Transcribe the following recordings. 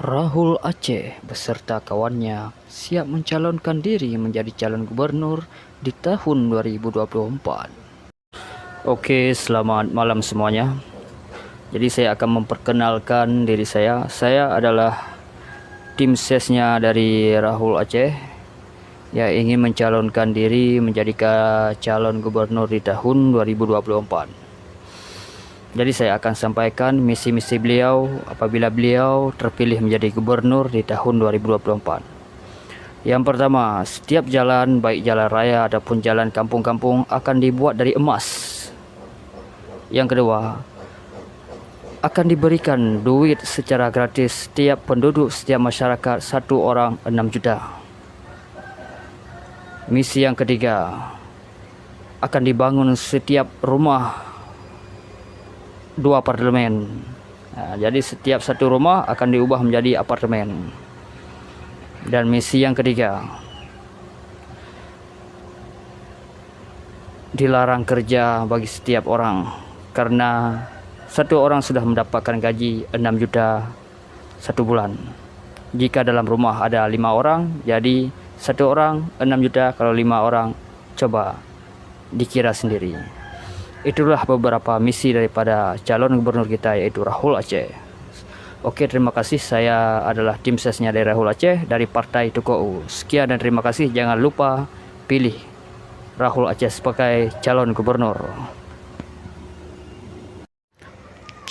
Rahul Aceh beserta kawannya siap mencalonkan diri menjadi calon gubernur di tahun 2024. Oke, selamat malam semuanya. Jadi saya akan memperkenalkan diri saya. Saya adalah tim sesnya dari Rahul Aceh yang ingin mencalonkan diri menjadi calon gubernur di tahun 2024. Jadi saya akan sampaikan misi-misi beliau apabila beliau terpilih menjadi gubernur di tahun 2024. Yang pertama, setiap jalan, baik jalan raya ataupun jalan kampung-kampung, akan dibuat dari emas. Yang kedua, akan diberikan duit secara gratis setiap penduduk, setiap masyarakat, 1 orang 6 juta. Misi yang ketiga, akan dibangun setiap rumah 2 apartemen. Jadi setiap 1 rumah akan diubah menjadi apartemen. Dan misi yang ketiga, dilarang kerja bagi setiap orang, karena 1 orang sudah mendapatkan gaji 6 juta 1 bulan. Jika dalam rumah ada 5 orang, jadi 1 orang 6 juta, kalau 5 orang coba dikira sendiri. Itulah beberapa misi daripada calon gubernur kita, yaitu Rahul Aceh. Oke, terima kasih. Saya adalah tim sesnya dari Rahul Aceh dari Partai Tuko'u. Sekian dan terima kasih. Jangan lupa pilih Rahul Aceh sebagai calon gubernur.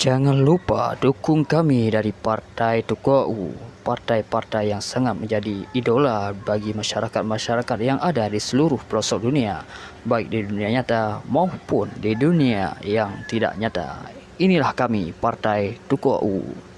Jangan lupa dukung kami dari Partai Tuko'u, partai-partai yang sangat menjadi idola bagi masyarakat-masyarakat yang ada di seluruh pelosok dunia, baik di dunia nyata maupun di dunia yang tidak nyata. Inilah kami, Partai Tuko'u.